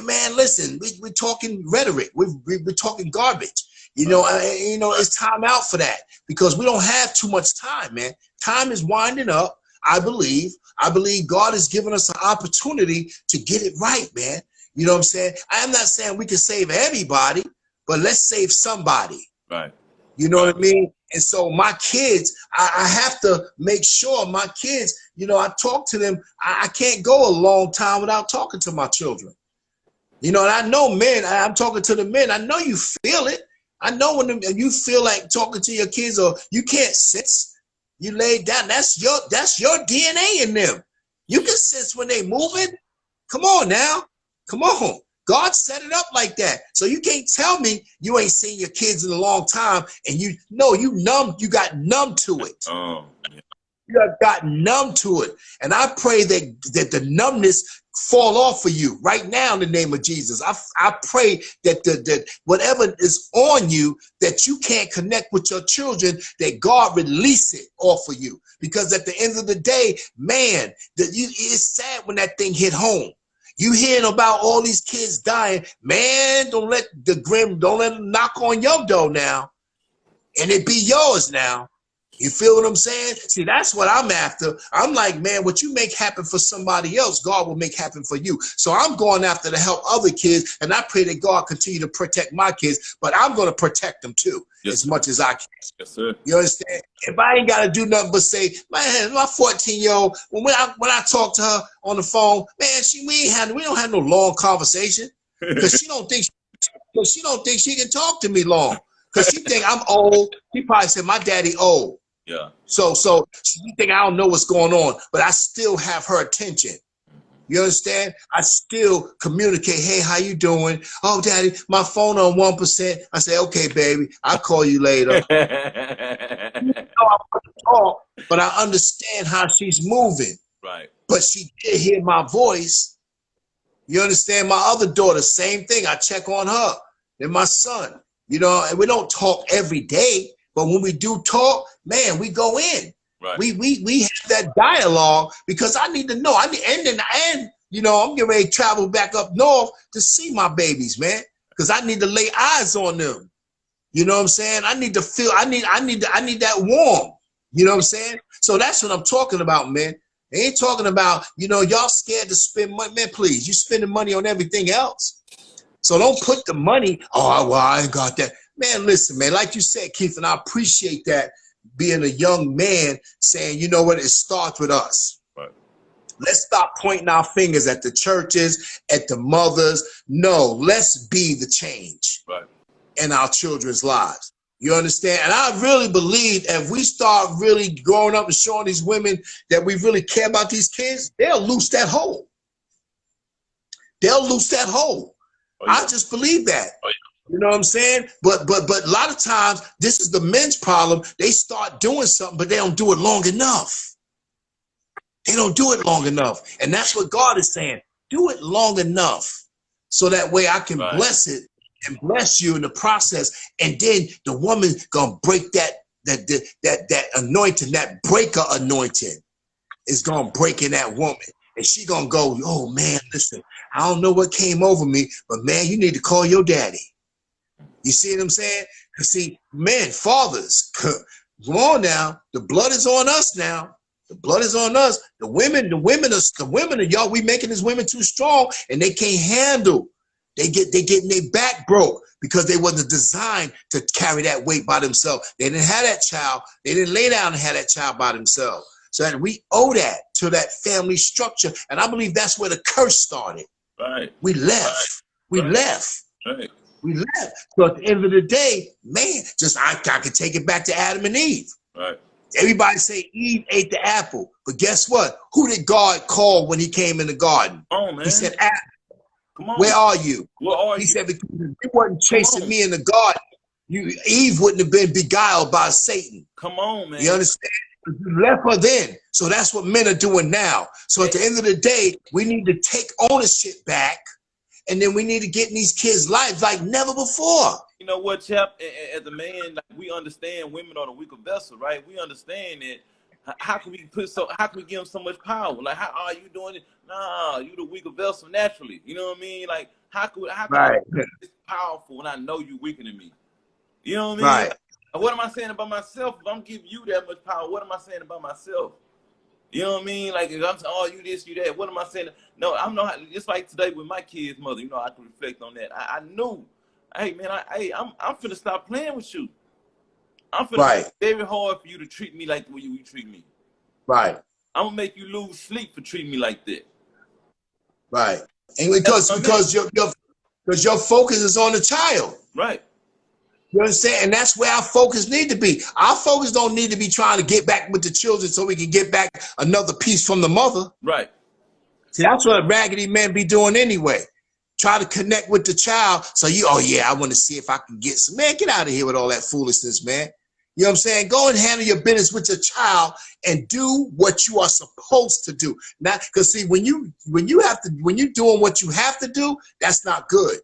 man, listen, we're talking rhetoric. We're talking garbage. It's time out for that, because we don't have too much time, man. Time is winding up. I believe God has given us an opportunity to get it right, man. You know what I'm saying? I'm not saying we can save everybody, but let's save somebody. Right. You know what I mean? And so my kids, I have to make sure my kids, I talk to them. I can't go a long time without talking to my children. And I know men, I'm talking to the men. I know you feel it. I know when you feel like talking to your kids, or you can't sense, you lay down. That's your DNA in them. You can sense when they moving. Come on now. Come on. God set it up like that. So you can't tell me you ain't seen your kids in a long time and you got numb to it. Yeah. You have gotten numb to it. And I pray that the numbness fall off for you right now in the name of Jesus. I pray that whatever is on you that you can't connect with your children, that God release it off of you. Because at the end of the day, man, it's sad when that thing hit home. You hearing about all these kids dying, man, don't let them knock on your door now and it be yours now. You feel what I'm saying? See, that's what I'm after. I'm like, man, what you make happen for somebody else, God will make happen for you. So I'm going after to help other kids, and I pray that God continue to protect my kids, but I'm going to protect them too, as much as I can. Yes, sir. You understand? If I ain't got to do nothing but say, man, my 14-year-old, when I talk to her on the phone, man, we don't have no long conversation because she don't think she can talk to me long because she think I'm old. She probably said my daddy old. Yeah. So she think I don't know what's going on, but I still have her attention. You understand? I still communicate. Hey, how you doing? Oh, daddy, my phone on 1%. I say, okay, baby, I'll call you later. I want to talk, but I understand how she's moving. Right. But she did hear my voice. You understand? My other daughter, same thing. I check on her. And my son. You know, and we don't talk every day. But when we do talk, man, we go in. Right. We have that dialogue because I need to know. And you know, I'm getting ready to travel back up north to see my babies, man, because I need to lay eyes on them. You know what I'm saying? I need to feel. I need that warm. You know what I'm saying? So that's what I'm talking about, man. I ain't talking about, you know, y'all scared to spend money, man. Please, you spending money on everything else. So don't put the money. Oh, well, I ain't got that. Man, listen, man, like you said, Keith, and I appreciate that, being a young man saying, you know what, it starts with us. Right. Let's stop pointing our fingers at the churches, at the mothers. No, let's be the change in our children's lives. You understand? And I really believe if we start really growing up and showing these women that we really care about these kids, they'll loose that hold. They'll loose that hold. Oh, yeah. I just believe that. Oh, yeah. You know what I'm saying? But a lot of times, this is the men's problem. They start doing something, but they don't do it long enough. They don't do it long enough. And that's what God is saying. Do it long enough so that way I can bless it and bless you in the process. And then the woman gonna break that anointing, that breaker anointing is gonna break in that woman. And she gonna go, oh man, listen, I don't know what came over me, but man, you need to call your daddy. You see what I'm saying? Because see, men, fathers, come on now. The blood is on us now. The blood is on us. The women are y'all. We making these women too strong, and they can't handle. They getting their back broke because they wasn't designed to carry that weight by themselves. They didn't have that child. They didn't lay down and have that child by themselves. So that we owe that to that family structure, and I believe that's where the curse started. Right. We left. We left. Right. We left. So at the end of the day, man, I could take it back to Adam and Eve. Right. Everybody say Eve ate the apple. But guess what? Who did God call when he came in the garden? Oh, man. He said, Adam, come on. Where are you? Where are you? He said, because if you wasn't chasing me in the garden, Eve wouldn't have been beguiled by Satan. Come on, man. You understand? You left her then. So that's what men are doing now. So at the end of the day, we need to take ownership back. And then we need to get in these kids' lives like never before. You know what, Chap? As a man, like, we understand women are the weaker vessel, right? We understand that. How can we give them so much power? Like, how are you doing it? Nah, you the weaker vessel naturally. You know what I mean? Like, how can I be this powerful when I know you weaker than me? You know what I mean? Right. Like, what am I saying about myself? If I'm giving you that much power, what am I saying about myself? You know what I mean? Like, if I'm saying, oh, you this, you that, what am I saying? No, I'm not. Just like today with my kid's mother, you know, I can reflect on that. I knew, hey, man, I'm finna stop playing with you. I'm finna make it very hard for you to treat me like the way you treat me. Right. I'm gonna make you lose sleep for treating me like that. Right. And because your focus is on the child. Right. You understand? And that's where our focus need to be. Our focus don't need to be trying to get back with the children so we can get back another piece from the mother. Right. See, that's what raggedy men be doing anyway. Try to connect with the child. So oh yeah, I want to see if I can get some. Man, get out of here with all that foolishness, man. You know what I'm saying? Go and handle your business with your child and do what you are supposed to do. Not because see, when you're doing what you have to do, that's not good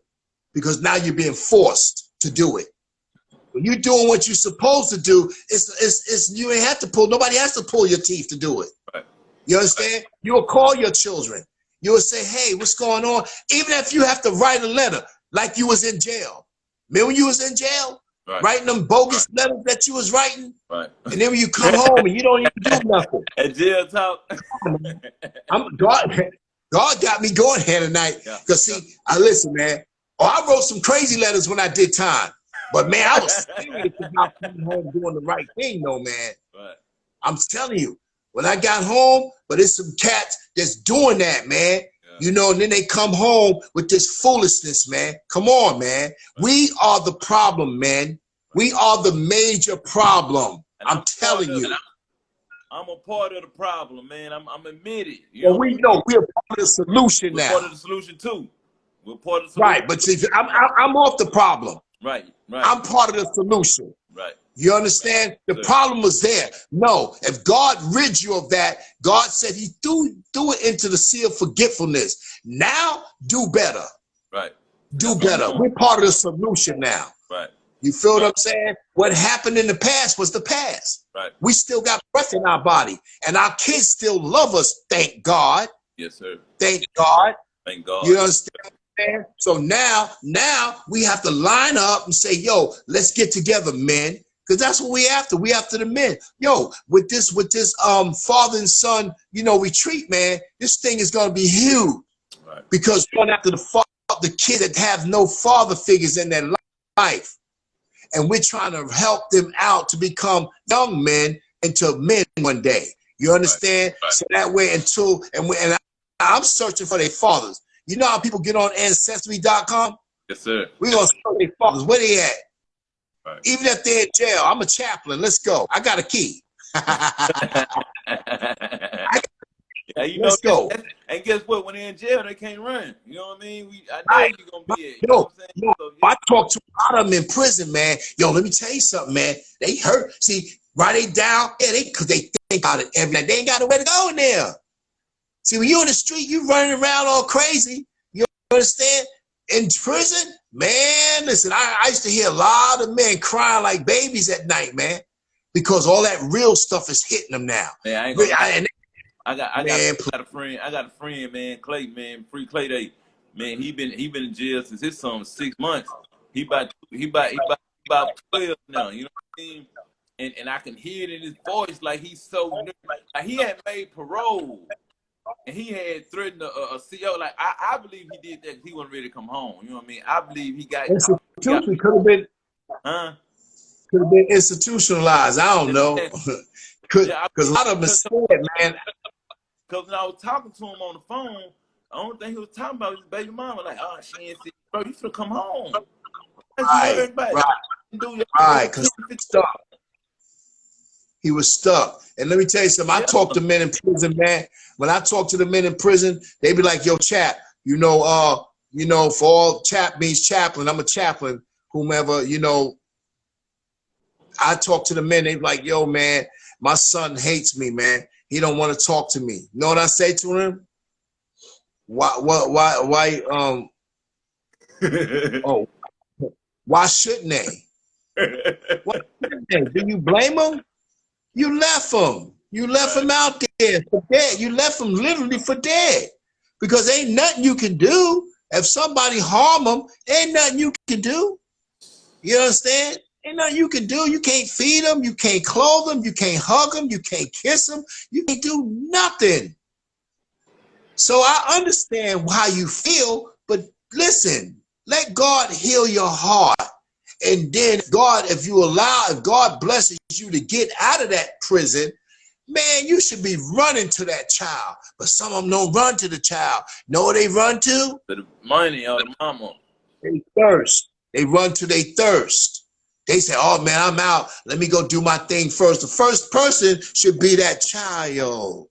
because now you're being forced to do it. When you're doing what you're supposed to do, it's you ain't have to pull. Nobody has to pull your teeth to do it. Right. You understand? You'll call your children. You'll say, "Hey, what's going on?" Even if you have to write a letter, like you was in jail. Remember when you was in jail? Right. Writing them bogus letters that you was writing, Right. and then when you come home and you don't even do nothing. At jail talk. God got me going here tonight. Because see, I listen, man. Oh, I wrote some crazy letters when I did time. But man, I was serious about coming home doing the right thing, though, man. Right. I'm telling you, when I got home, but it's some cats that's doing that, man. You know, and then they come home with this foolishness, man. Come on, man. We are the problem, man. We are the major problem. I'm telling you. I'm a part of the problem, man. I'm admitted. Well, we know we're part of the solution now. We're part of the solution too. We're part of the solution. Right, but see, I'm off the problem. Right. I'm part of the solution. Right. You understand? The problem was there. No, if God rid you of that, God said he threw it into the sea of forgetfulness. Now, do better. Right. Do better. We're part of the solution now. Right. You feel what I'm saying? What happened in the past was the past. Right. We still got breath in our body, and our kids still love us, thank God. Yes, sir. Thank God. Thank God. You understand? So now we have to line up and say, yo, let's get together, men. Because that's what we after. We after the men. Yo, with this father and son, retreat, man, this thing is gonna be huge. Right. Because we're going after the kids that have no father figures in their life. And we're trying to help them out to become young men into men one day. You understand? Right. So that way and I'm searching for their fathers. You know how people get on Ancestry.com? Yes, sir. We're going to search their fathers. Where they at? Right. Even if they're in jail, I'm a chaplain. Let's go. I got a key. Let's go. And guess what? When they're in jail, they can't run. You know what I mean? I know you're going to be it. You know what I'm saying? I talk to a lot of them in prison, man. Yo, let me tell you something, man. They hurt. See, write it down. Yeah, because they think about it every night. They ain't got nowhere to go in there. See, when you're in the street, you running around all crazy. You understand? In prison, man, listen, I used to hear a lot of men crying like babies at night, man, because all that real stuff is hitting them now. Man, I got a friend, man, Clay, man, Free Clay Day. Man, he been in jail since his son was 6 months. He about 12 now, you know what I mean? And I can hear it in his voice like he's so nervous. Like he had made parole. And he had threatened a CO. Like I believe he did that because he wasn't ready to come home. You know what I mean? I believe he got. Institution could have been. Could have been institutionalized. I don't know. Because a lot of them said, man. Because when I was talking to him on the phone, the only thing he was talking about was his baby mama. Like, oh, she ain't sick. Bro, you should come home. Right. Because he was stuck. He was stuck. And let me tell you something. I talk to men in prison, man. When I talk to the men in prison, they be like, yo, chap, for all chap means chaplain. I'm a chaplain, whomever, I talk to the men, they be like, yo, man, my son hates me, man. He don't want to talk to me. You know what I say to him? Why shouldn't they? Why shouldn't they? Do you blame them? You left him. You left him out there for dead. You left him literally for dead. Because ain't nothing you can do. If somebody harm them, ain't nothing you can do. You understand? Ain't nothing you can do. You can't feed them. You can't clothe them. You can't hug them. You can't kiss them. You can't do nothing. So I understand how you feel, but listen, let God heal your heart. And then if God blesses you to get out of that prison, man, you should be running to that child. But some of them don't run to the child. Know what they run to? The money or the mama. They thirst. They run to their thirst. They say, oh, man, I'm out. Let me go do my thing first. The first person should be that child.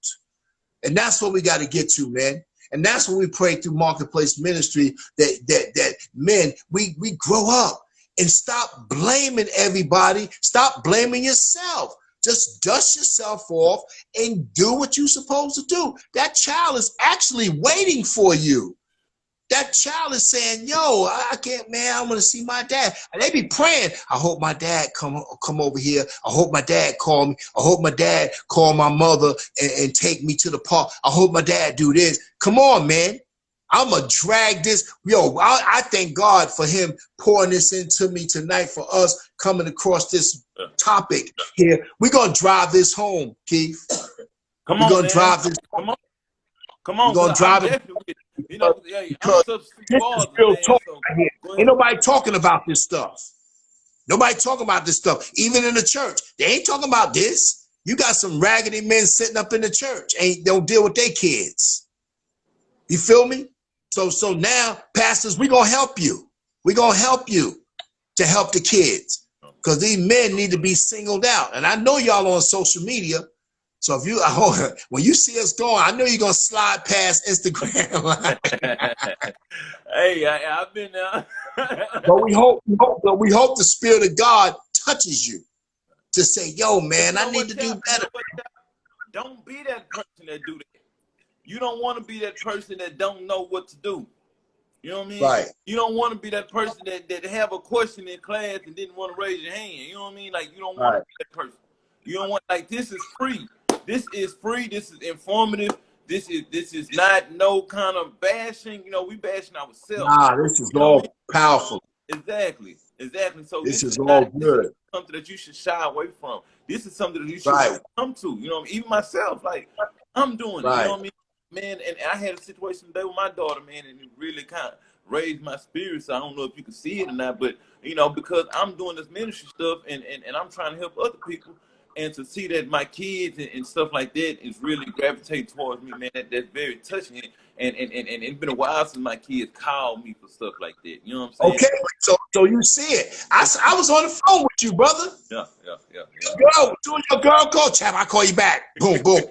And that's what we got to get to, man. And that's what we pray through Marketplace Ministry, that men, we grow up. and stop blaming everybody. Stop blaming yourself. Just dust yourself off and do what you're supposed to do. That child is actually waiting for you. That child is saying, yo, I can't, man, I want to see my dad. And they be praying, I hope my dad come over here. I hope my dad call me. I hope my dad call my mother and take me to the park. I hope my dad do this. Come on, man. I'm going to drag this. Yo, I thank God for him pouring this into me tonight for us coming across this topic here. We're going to drive this home, Keith. Come We're on, going to man. drive this home. Come on. We're going to drive it. You know, hey, I'm Because substitute this is father, real man. talk So right here. Ain't nobody talking about this stuff. Nobody talking about this stuff. Even in the church, they ain't talking about this. You got some raggedy men sitting up in the church, don't deal with their kids. You feel me? So now, pastors, we're gonna help you. We're gonna help you to help the kids. Because these men need to be singled out. And I know y'all on social media. So if you when you see us going, I know you're gonna slide past Instagram. hey, I've been there. But we hope the Spirit of God touches you to say, yo, man, I need to do better. Don't be that person that do that. You don't want to be that person that don't know what to do. You know what I mean? Right. You don't want to be that person that have a question in class and didn't want to raise your hand. You know what I mean? Like, you don't want to be that person. You don't want, like, this is free. This is free. This is informative. This is not no kind of bashing. You know, we bashing ourselves. Nah, this is all powerful. Exactly. So this is all good. This is something that you should shy away from. This is something that you should come to. You know, even myself, like, I'm doing it. You know what I mean? Man, and I had a situation today with my daughter, man, and it really kind of raised my spirits. I don't know if you can see it or not, but, you know, because I'm doing this ministry stuff and I'm trying to help other people, and to see that my kids and stuff like that is really gravitating towards me, man, that's very touching. And it's been a while since my kids called me for stuff like that. You know what I'm saying? Okay, so you see it. I was on the phone with you, brother. Yeah. Girl, doing your girl call, chap, I call you back. Boom, boom.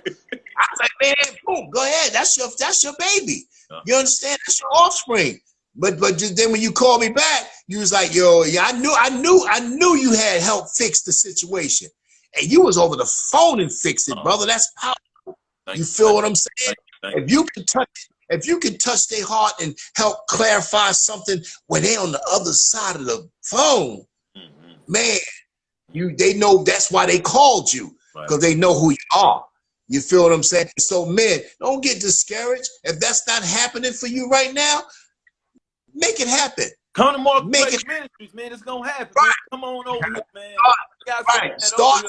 I was like, man, boom, go ahead. That's your baby. You understand? That's your offspring. But just then when you called me back, you was like, yo, yeah, I knew you had helped fix the situation. And you was over the phone and fixed it, brother. That's powerful. You feel what I'm saying? If you can touch their heart and help clarify something when they on the other side of the phone, man, they know that's why they called you, because they know who you are. You feel what I'm saying? So, men, don't get discouraged. If that's not happening for you right now, make it happen. Come to Marketplace Ministries, man. It's gonna happen. Right. Come on over here, man. Start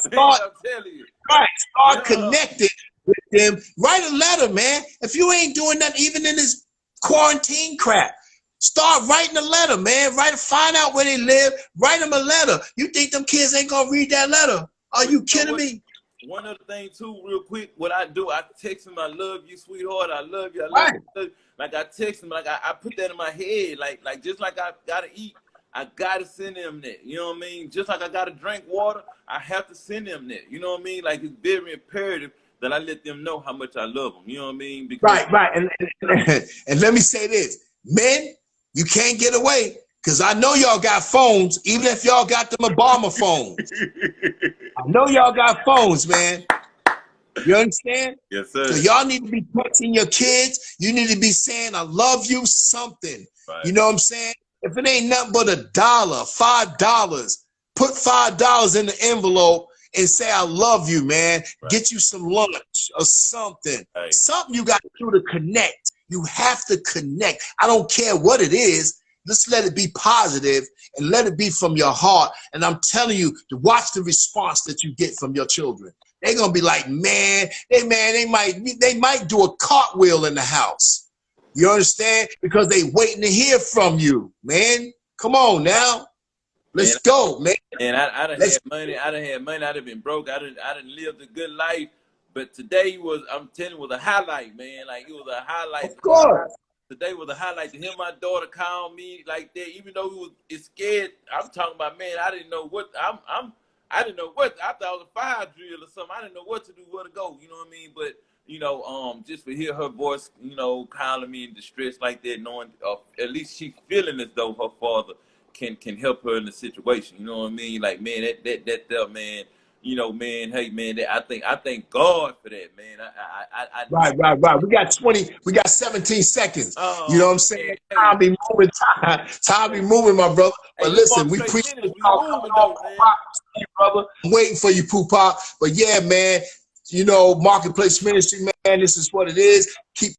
connected with them. Write a letter, man. If you ain't doing nothing, even in this quarantine crap, start writing a letter, man. Find out where they live. Write them a letter. You think them kids ain't gonna read that letter? Are you kidding me? One other thing too, real quick, what I do, I text them, I love you, sweetheart, I love you, I love you. Like, I text them, like, I put that in my head, like just like I gotta eat, I gotta send them that. You know what I mean? Just like I gotta drink water, I have to send them that. You know what I mean? Like, it's very imperative that I let them know how much I love them. You know what I mean? Because and let me say this, men, you can't get away, because I know y'all got phones, even if y'all got them Obama phones. I know y'all got phones, man. You understand? Yes, sir. So y'all need to be texting your kids. You need to be saying, I love you, something. Right. You know what I'm saying? If it ain't nothing but $1, $5, put $5 in the envelope and say, I love you, man. Right. Get you some lunch or something. Right. Something you got to do to connect. You have to connect. I don't care what it is. Just let it be positive and let it be from your heart. And I'm telling you, to watch the response that you get from your children. They're gonna be like, man, they might do a cartwheel in the house. You understand? Because they waiting to hear from you, man. Come on now. Let's go, man. And I done had money. I done had money. I done been broke. I done lived a good life. But today I'm telling you, was a highlight, man. Like, it was a highlight. Of course. Today was a highlight to hear my daughter call me like that, even though we was scared. I'm talking about, man, I didn't know what I didn't know what, I thought it was a fire drill or something. I didn't know what to do, where to go. You know what I mean? But, you know, just to hear her voice, you know, calling me in distress like that, knowing at least she feeling as though her father can help her in the situation. You know what I mean? Like, man, that man. You know, man. Hey, man. I thank God for that, man. I Right, right, right. We got 17 seconds. You know what oh I'm saying? man, hey, Time be moving, time be hey, moving, my brother. hey, But this listen, we marketplace appreciate ministry y'all coming moving on, though, man. brother. I'm waiting for you, Poopa. But yeah, man, you know, Marketplace Ministry, man, this is what it is. Keep